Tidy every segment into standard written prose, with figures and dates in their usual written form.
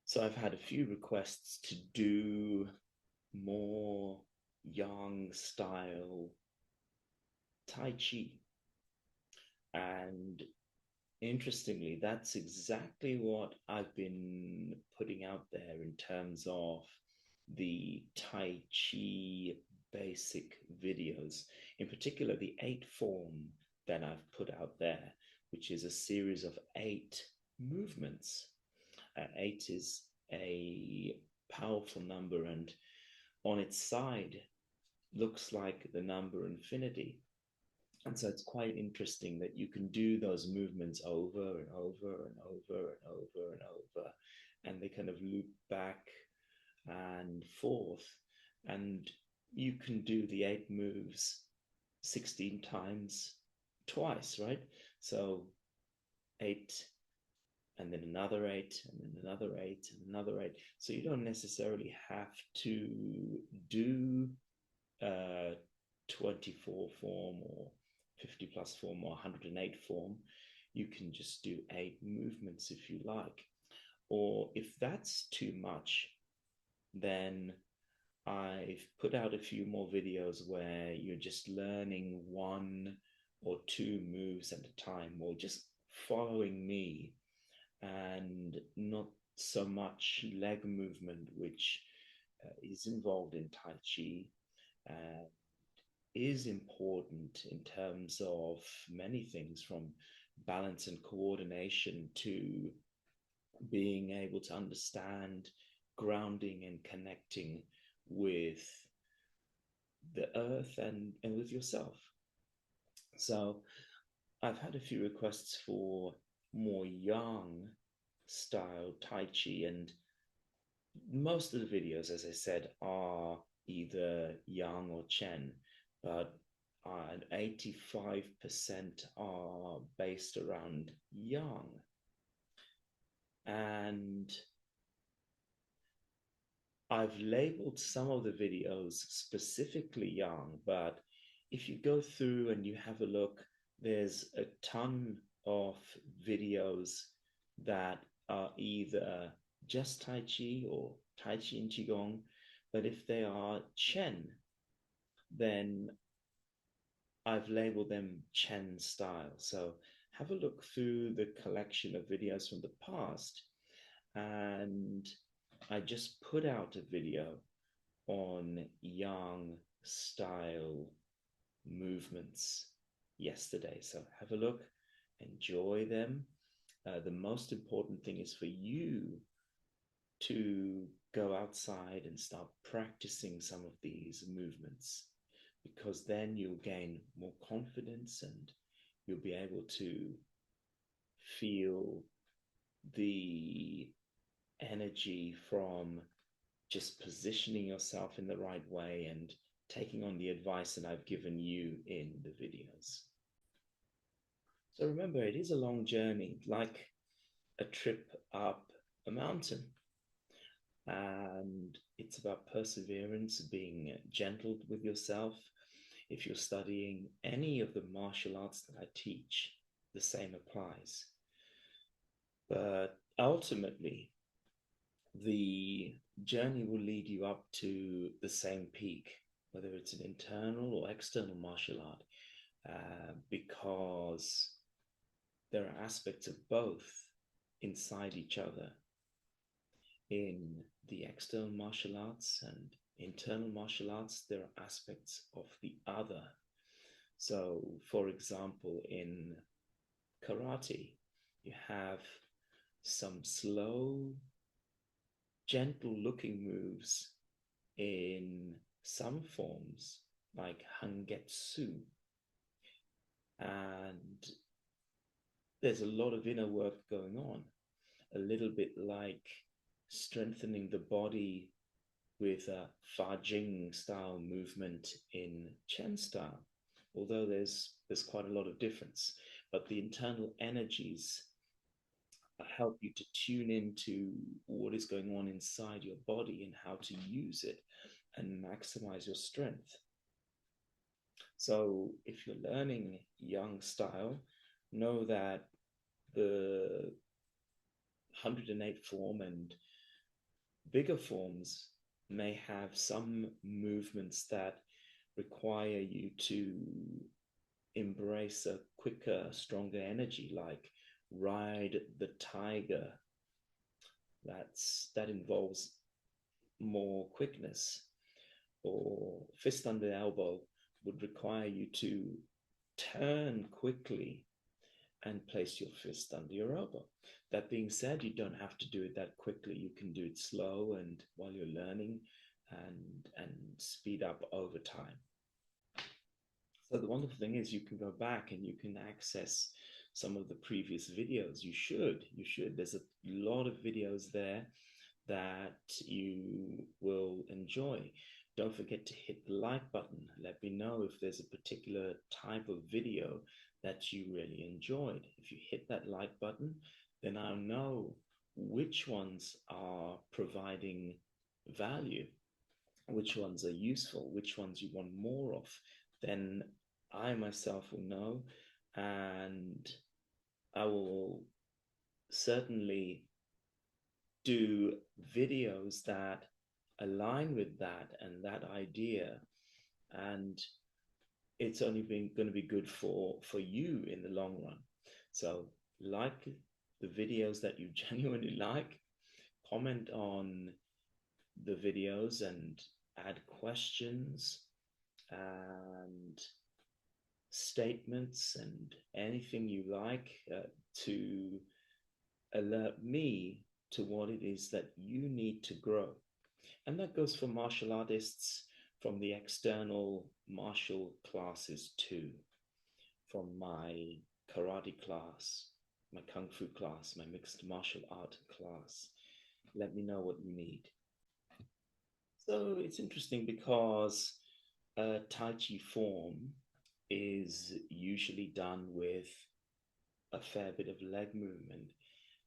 So I've had a few requests to do more Yang style Tai Chi. And interestingly, that's exactly what I've been putting out there in terms of the Tai Chi basic videos, in particular, the eight form that I've put out there, which is a series of eight movements. Eight is a powerful number, and on its side looks like the number infinity. And so it's quite interesting that you can do those movements over and over and over and over and over, and they kind of loop back and forth. And you can do the eight moves 16 times twice, right? So eight, and then another eight, and then another eight, and another eight. So you don't necessarily have to do 24 form or 50 plus form or 108 form. You can just do eight movements if you like. Or if that's too much, then I've put out a few more videos where you're just learning one or two moves at a time, or just following me and not so much leg movement, which is involved in Tai Chi, uh, is important in terms of many things from balance and coordination to being able to understand grounding and connecting with the earth and with yourself. So I've had a few requests for more yang style Tai Chi, and most of the videos, as I said, are either Yang or Chen, but 85% are based around Yang. And I've labeled some of the videos specifically Yang, but if you go through and you have a look, there's a ton of videos that are either just Tai Chi or Tai Chi and Qigong. But if they are Chen, then I've labeled them Chen style. So have a look through the collection of videos from the past. And I just put out a video on Yang style movements yesterday. So have a look, enjoy them. The most important thing is for you to go outside and start practicing some of these movements, because then you'll gain more confidence and you'll be able to feel the energy from just positioning yourself in the right way and taking on the advice that I've given you in the videos. So remember, it is a long journey, like a trip up a mountain. And it's about perseverance, being gentle with yourself. If you're studying any of the martial arts that I teach, the same applies. But ultimately, the journey will lead you up to the same peak, whether it's an internal or external martial art, because there are aspects of both inside each other. In the external martial arts and internal martial arts, there are aspects of the other. So, for example, in karate, you have some slow, gentle looking moves in some forms, like hangetsu. And there's a lot of inner work going on, a little bit like strengthening the body with a Fa Jing style movement in Chen style, although there's quite a lot of difference. But the internal energies help you to tune into what is going on inside your body and how to use it and maximize your strength. So if you're learning Yang style, know that the 108 form and bigger forms may have some movements that require you to embrace a quicker, stronger energy, like ride the tiger. That involves more quickness. Or fist under elbow would require you to turn quickly and place your fist under your elbow. That being said, you don't have to do it that quickly. You can do it slow and while you're learning and speed up over time. So the wonderful thing is you can go back and you can access some of the previous videos. You should. There's a lot of videos there that you will enjoy. Don't forget to hit the like button. Let me know if there's a particular type of video that you really enjoyed. If you hit that like button, then I'll know which ones are providing value, which ones are useful, which ones you want more of. Then I myself will know, and I will certainly do videos that align with that and that idea. And it's only going to be good for you in the long run. So like the videos that you genuinely like, comment on the videos and add questions and statements and anything you like to alert me to what it is that you need to grow. And that goes for martial artists from the external martial classes too, from my karate class, my kung fu class, my mixed martial art class. Let me know what you need. So it's interesting because a Tai Chi form is usually done with a fair bit of leg movement,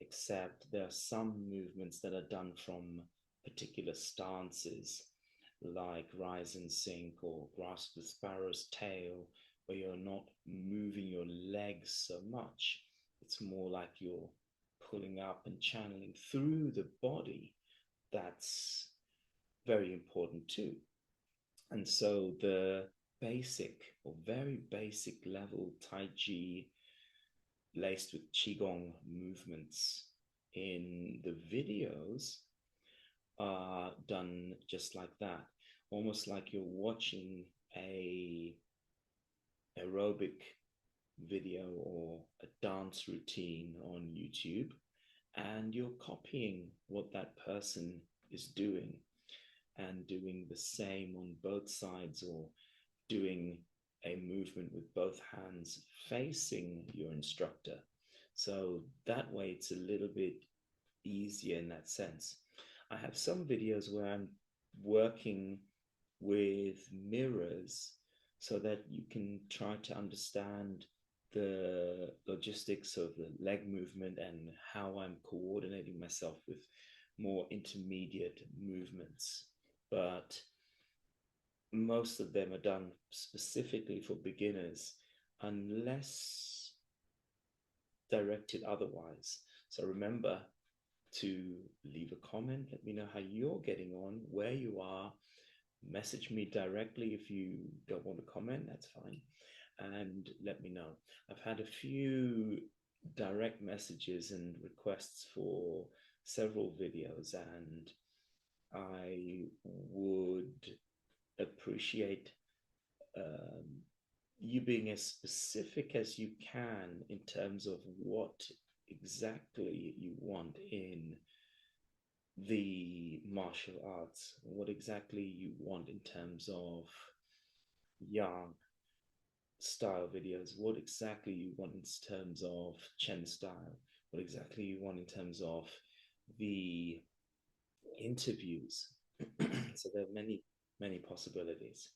except there are some movements that are done from particular stances, like rise and sink or grasp the sparrow's tail, where you're not moving your legs so much. It's more like you're pulling up and channeling through the body. That's very important too. And so the basic or very basic level Tai Chi laced with Qigong movements in the videos are done just like that, almost like you're watching a aerobic video or a dance routine on YouTube, and you're copying what that person is doing and doing the same on both sides, or doing a movement with both hands facing your instructor. So that way it's a little bit easier in that sense. I have some videos where I'm working with mirrors so that you can try to understand the logistics of the leg movement and how I'm coordinating myself with more intermediate movements. But most of them are done specifically for beginners unless directed otherwise. So remember to leave a comment. Let me know how you're getting on, where you are. Message me directly if you don't want to comment, that's fine. And let me know. I've had a few direct messages and requests for several videos, and I would appreciate you being as specific as you can in terms of what exactly you want in the martial arts, what exactly you want in terms of yang style videos, what exactly you want in terms of Chen style, what exactly you want in terms of the interviews. So there are many, many possibilities.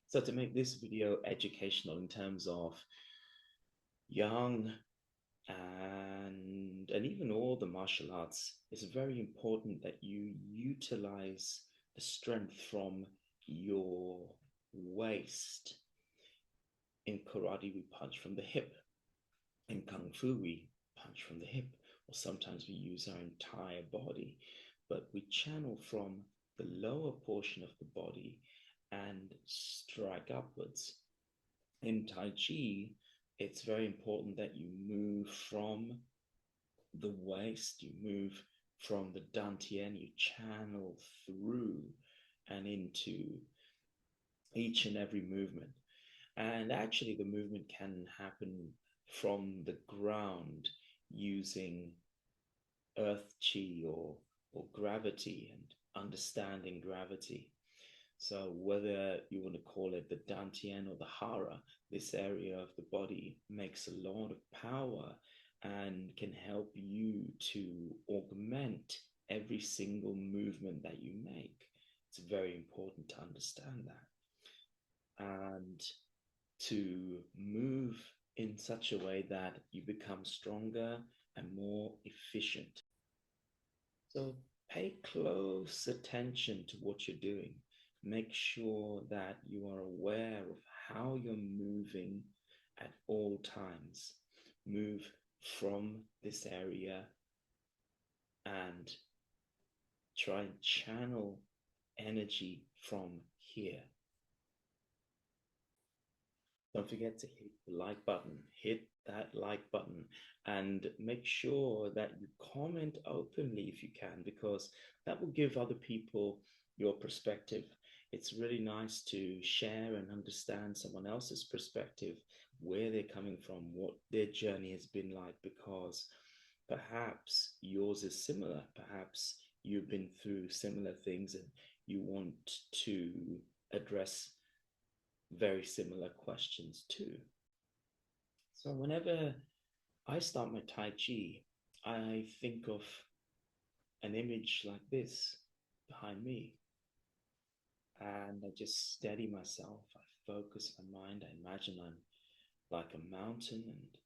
So to make this video educational in terms of yang and even all the martial arts, it's very important that you utilize the strength from your waist. In karate, we punch from the hip. In kung fu, we punch from the hip, or sometimes we use our entire body. but we channel from the lower portion of the body and strike upwards. In Tai Chi, it's very important that you move from the waist, you move from the dantian, you channel through and into each and every movement. And actually, the movement can happen from the ground using earth chi or gravity and understanding gravity. So, whether you want to call it the dantian or the hara, this area of the body makes a lot of power and can help you to augment every single movement that you make. It's very important to understand that and to move in such a way that you become stronger and more efficient. So pay close attention to what you're doing. Make sure that you are aware of how you're moving at all times. Move from this area and try and channel energy from here. Don't forget to hit the like button, hit that like button, and make sure that you comment openly if you can, because that will give other people your perspective. It's really nice to share and understand someone else's perspective, where they're coming from, what their journey has been like, because perhaps yours is similar. Perhaps you've been through similar things and you want to address very similar questions too. So whenever I start my Tai Chi, I think of an image like this behind me. And I just steady myself. I focus my mind. I imagine I'm like a mountain and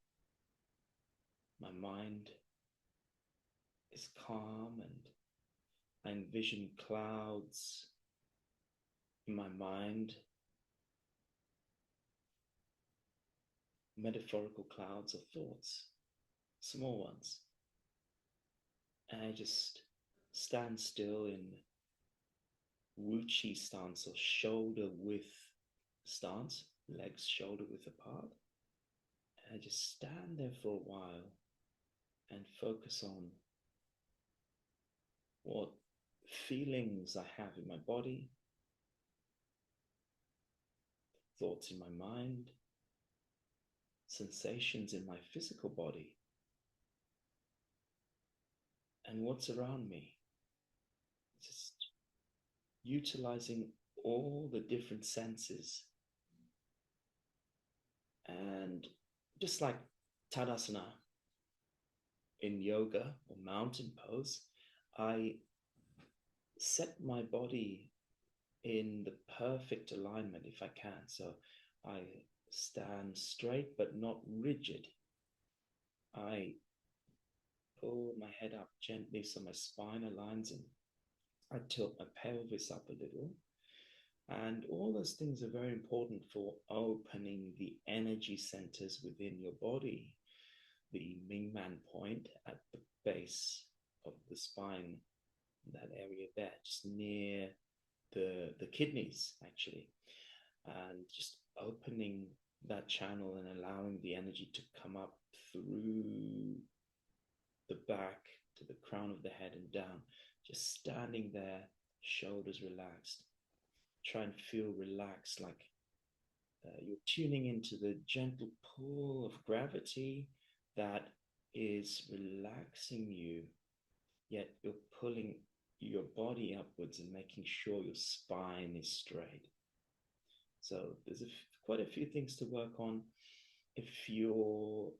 my mind is calm, and I envision clouds in my mind, metaphorical clouds of thoughts, small ones. And I just stand still in Wu Chi stance, or shoulder width stance, legs shoulder width apart. And I just stand there for a while and focus on what feelings I have in my body, thoughts in my mind, sensations in my physical body, and what's around me. Just utilizing all the different senses. And just like Tadasana in yoga or mountain pose, I set my body in the perfect alignment if I can. So I stand straight but not rigid. I pull my head up gently so my spine aligns, and I tilt my pelvis up a little. And all those things are very important for opening the energy centers within your body. The Mingman point at the base of the spine, that area there, just near the kidneys, actually. And just opening that channel and allowing the energy to come up through the back to the crown of the head and down. Just standing there, shoulders relaxed. Try and feel relaxed, like you're tuning into the gentle pull of gravity that is relaxing you, yet you're pulling your body upwards and making sure your spine is straight. So there's quite a few things to work on. If you're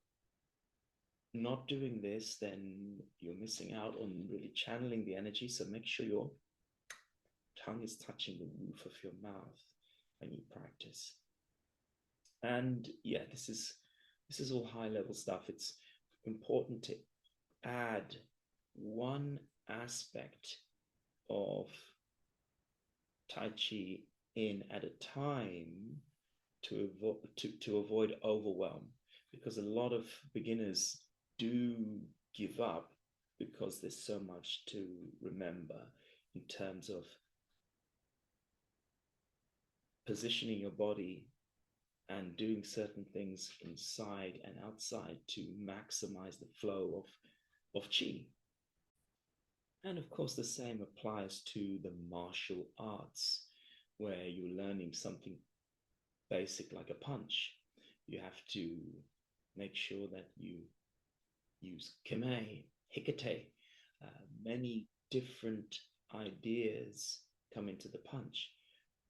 not doing this, then you're missing out on really channeling the energy. So make sure your tongue is touching the roof of your mouth when you practice. And yeah, this is all high level stuff. It's important to add one aspect of Tai Chi in at a time to avoid overwhelm, because a lot of beginners do give up because there's so much to remember in terms of positioning your body and doing certain things inside and outside to maximize the flow of chi. And of course, the same applies to the martial arts, where you're learning something basic like a punch. You have to make sure that you use kime, hikate. Many different ideas come into the punch.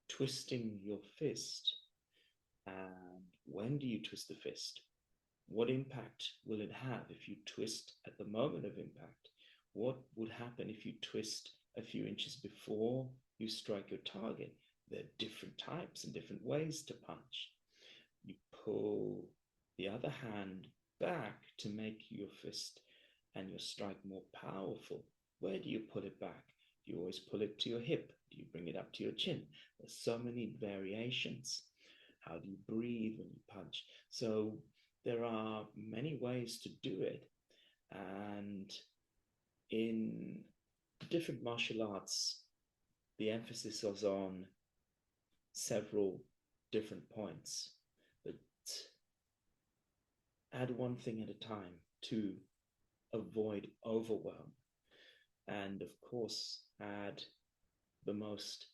Twisting your fist. And when do you twist the fist? What impact will it have if you twist at the moment of impact? What would happen if you twist a few inches before you strike your target? There are different types and different ways to punch. You pull the other hand back to make your fist and your strike more powerful. Where do you pull it back? Do you always pull it to your hip? Do you bring it up to your chin? There's so many variations. How do you breathe when you punch? So there are many ways to do it. And in different martial arts, the emphasis is on several different points, but add one thing at a time to avoid overwhelm. And of course, add the most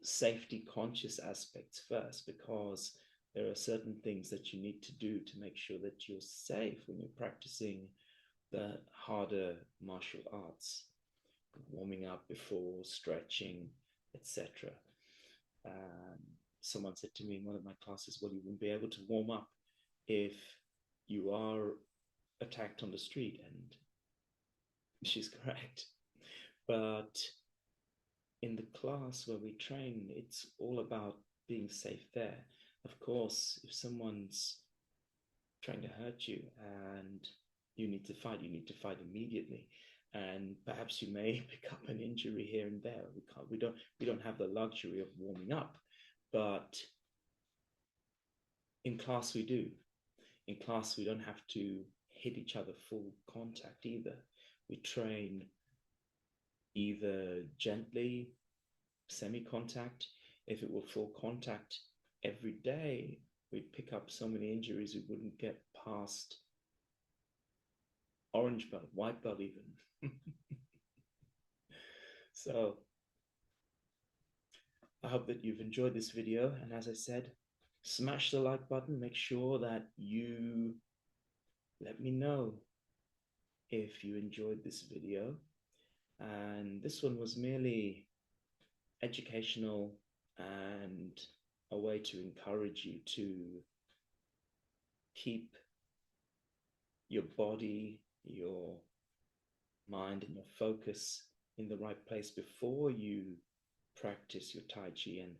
safety conscious aspects first, because there are certain things that you need to do to make sure that you're safe when you're practicing the harder martial arts, warming up before, stretching, etc. Someone said to me in one of my classes, well, you wouldn't be able to warm up if you are attacked on the street. And she's correct. But in the class where we train, it's all about being safe there. Of course, if someone's trying to hurt you and you need to fight immediately. And perhaps you may pick up an injury here and there. We don't have the luxury of warming up, but in class we do. In class, we don't have to hit each other full contact either. We train either gently, semi-contact. If it were full contact every day, we'd pick up so many injuries we wouldn't get past orange belt, white belt even. So I hope that you've enjoyed this video. And as I said, smash the like button. Make sure that you let me know if you enjoyed this video. And this one was merely educational and a way to encourage you to keep your body, your mind, and your focus in the right place before you practice your Tai Chi, and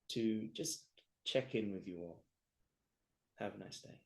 to just check in with you all. Have a nice day.